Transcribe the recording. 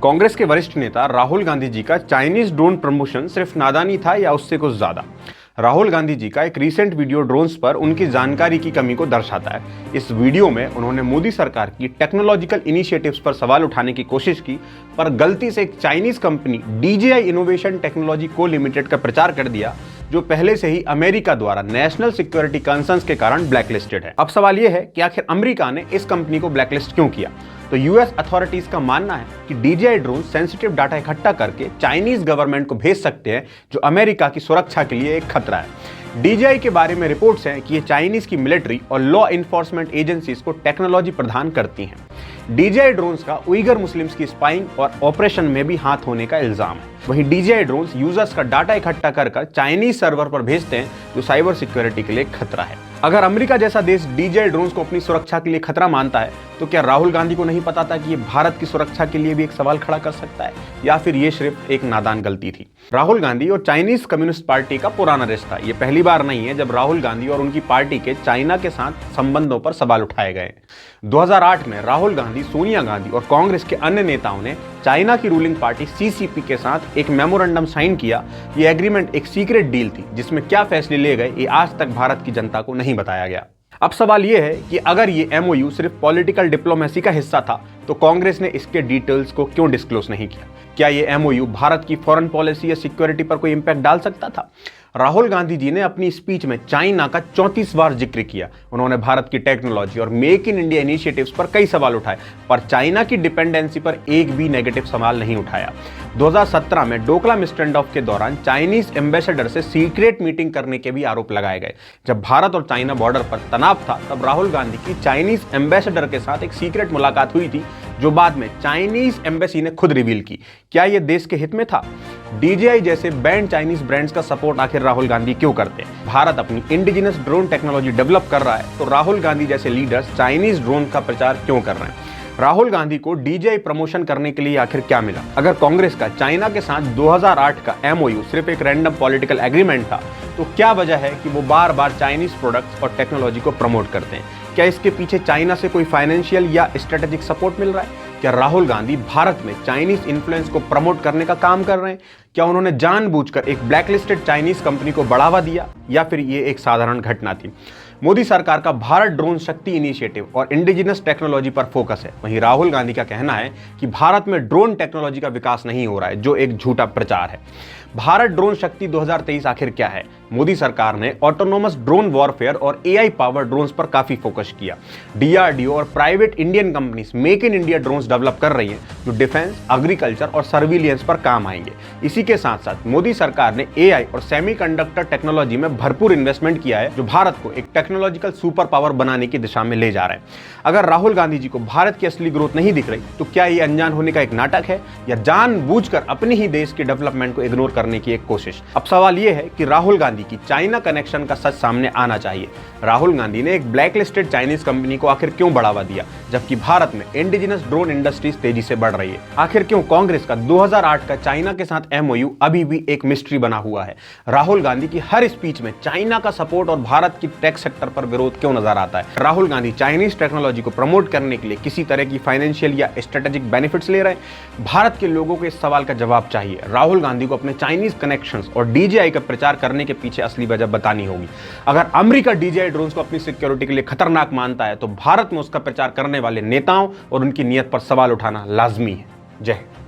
कांग्रेस के वरिष्ठ नेता राहुल गांधी जी का चाइनीज ड्रोन प्रमोशन सिर्फ नादानी था या उससे कुछ ज्यादा? राहुल गांधी जी का एक रीसेंट वीडियो ड्रोन्स पर उनकी जानकारी की कमी को दर्शाता है। इस वीडियो में उन्होंने मोदी सरकार की टेक्नोलॉजिकल इनिशिएटिव्स पर सवाल उठाने की कोशिश की, पर गलती से एक Chinese company DJI innovation technology को लिमिटेड का प्रचार कर दिया, जो पहले से ही अमेरिका द्वारा नेशनल सिक्योरिटी कंसर्न्स के कारण ब्लैकलिस्टेड है। अब सवाल यह है कि आखिर अमेरिका ने इस कंपनी को ब्लैकलिस्ट क्यों किया? तो यूएस अथॉरिटीज का मानना है कि DJI ड्रोन सेंसिटिव डाटा इकट्ठा करके चाइनीज गवर्नमेंट को भेज सकते हैं, जो अमेरिका की सुरक्षा के लिए एक खतरा है। DJI के बारे में रिपोर्ट्स हैं कि ये चाइनीज की मिलिट्री और लॉ इन्फोर्समेंट एजेंसीज को टेक्नोलॉजी प्रदान करती हैं। DJI ड्रोन्स का उइगर मुस्लिम्स की स्पाइंग और ऑपरेशन में भी हाथ होने का इल्जाम है। वहीं DJI ड्रोन्स यूजर्स का डाटा इकट्ठा कर चाइनीज सर्वर पर भेजते हैं, जो साइबर सिक्योरिटी के लिए खतरा है। अगर अमेरिका जैसा देश DJI ड्रोन्स को अपनी सुरक्षा के लिए खतरा मानता है, तो क्या राहुल गांधी को नहीं पता था कि ये भारत की सुरक्षा के लिए भी एक सवाल खड़ा कर सकता है, या फिर ये सिर्फ एक नादान गलती थी? राहुल गांधी और चाइनीज कम्युनिस्ट पार्टी का पुराना रिश्ता ये पहली बार नहीं है जब राहुल गांधी और उनकी पार्टी के चाइना के साथ संबंधों पर सवाल उठाए गए। 2008 में राहुल गांधी, सोनिया गांधी और कांग्रेस के अन्य नेताओं ने चाइना की रूलिंग पार्टी CCP के साथ एक मेमोरेंडम साइन किया। ये एग्रीमेंट एक सीक्रेट डील थी, जिसमें क्या फैसले लिए गए ये आज तक भारत की जनता को नहीं बताया गया। अब सवाल यह है कि अगर ये MOU सिर्फ पॉलिटिकल डिप्लोमेसी का हिस्सा था, तो कांग्रेस ने इसके डिटेल्स को क्यों डिस्क्लोज नहीं किया? क्या ये MOU भारत की फॉरेन पॉलिसी या सिक्योरिटी पर कोई इंपैक्ट डाल सकता था? राहुल गांधी जी ने अपनी स्पीच में चाइना का 34 बार जिक्र किया। उन्होंने भारत की टेक्नोलॉजी और मेक इन इंडिया इनिशिएटिव्स पर कई सवाल उठाए, पर चाइना की डिपेंडेंसी पर एक भी नेगेटिव सवाल नहीं उठाया। 2017 में डोकलाम स्टैंड ऑफ के दौरान चाइनीज एम्बेसडर से सीक्रेट मीटिंग करने के भी आरोप लगाए गए। जब भारत और चाइना बॉर्डर पर तनाव था, तब राहुल गांधी की चाइनीज एम्बेसडर के साथ एक सीक्रेट मुलाकात हुई थी, जो बाद में चाइनीज एम्बेसी ने खुद रिवील की। क्या यह देश के हित में था? DJI जैसे बैंड चाइनीज ब्रांड्स का सपोर्ट आखिर राहुल गांधी क्यों करते हैं? भारत अपनी इंडिजिनस ड्रोन टेक्नोलॉजी डेवलप कर रहा है, तो राहुल गांधी जैसे लीडर्स चाइनीज ड्रोन का प्रचार क्यों कर रहे हैं? राहुल गांधी को DJI प्रमोशन करने के लिए आखिर क्या मिला? अगर कांग्रेस का चाइना के साथ 2008 का MOU सिर्फ एक रैंडम पॉलिटिकल एग्रीमेंट था, तो क्या वजह है कि वो बार बार चाइनीज प्रोडक्ट्स और टेक्नोलॉजी को प्रमोट करते हैं? क्या इसके पीछे चाइना से कोई फाइनेंशियल या स्ट्रेटेजिक सपोर्ट मिल रहा है? क्या राहुल गांधी भारत में चाइनीज इन्फ्लुएंस को प्रमोट करने का काम कर रहे हैं? क्या उन्होंने जानबूझकर एक ब्लैकलिस्टेड चाइनीज कंपनी को बढ़ावा दिया, या फिर ये एक साधारण घटना थी? मोदी सरकार का भारत ड्रोन शक्ति इनिशिएटिव और इंडिजिनस टेक्नोलॉजी पर फोकस है। वहीं राहुल गांधी का कहना है कि भारत में ड्रोन टेक्नोलॉजी का विकास नहीं हो रहा है, जो एक झूठा प्रचार है। भारत ड्रोन शक्ति 2023 आखिर क्या है? मोदी सरकार ने ऑटोनोमस ड्रोन वॉरफेयर और AI पावर ड्रोन्स पर काफी फोकस किया। DRDO और private Indian companies make in India drones develop कर रही हैं, जो डिफेंस, एग्रीकल्चर और सर्विलियंस पर काम आएंगे। इसी के साथ साथ मोदी सरकार ने AI और सेमीकंडक्टर टेक्नोलॉजी में भरपूर इन्वेस्टमेंट किया है, जो भारत को एक टेक्नोलॉजिकल सुपर पावर बनाने की दिशा में ले जा रहे हैं। अगर राहुल गांधी जी को भारत की असली ग्रोथ नहीं दिख रही, तो क्या ये अनजान होने का एक नाटक है, या जानबूझकर अपने ही देश के डेवलपमेंट को इग्नोर करने की एक कोशिश? अब सवाल यह है कि राहुल गांधी की चाइना कनेक्शन का सच सामने आना चाहिए। राहुल गांधी ने एक ब्लैकलिस्टेड चाइनीज कंपनी को आखिर क्यों बढ़ावा दिया, जबकि भारत में इंडिजिनस ड्रोन इंडस्ट्रीज तेजी से बढ़ रही है? आखिर क्यों कांग्रेस का 2008 का चाइना के साथ MOU अभी भी एक मिस्ट्री बना हुआ है? राहुल गांधी की हर स्पीच में चाइना का सपोर्ट और भारत की टेक सेक्टर पर विरोध क्यों नजर आता है? राहुल गांधी चाइनीज टेक्नोलॉजी को प्रमोट करने के लिए किसी तरह की फाइनेंशियल या स्ट्रेटेजिक बेनिफिट्स ले रहे हैं? भारत के लोगों को इस सवाल का जवाब चाहिए। राहुल गांधी को अपने चाइनीज कनेक्शंस और DJI का प्रचार करने के पीछे असली वजह बतानी होगी। अगर अमेरिका DJI ड्रोन्स को अपनी सिक्योरिटी के लिए खतरनाक मानता है, तो भारत में उसका प्रचार करने वाले नेताओं और उनकी नीयत पर सवाल उठाना लाजमी है। जय हिंद।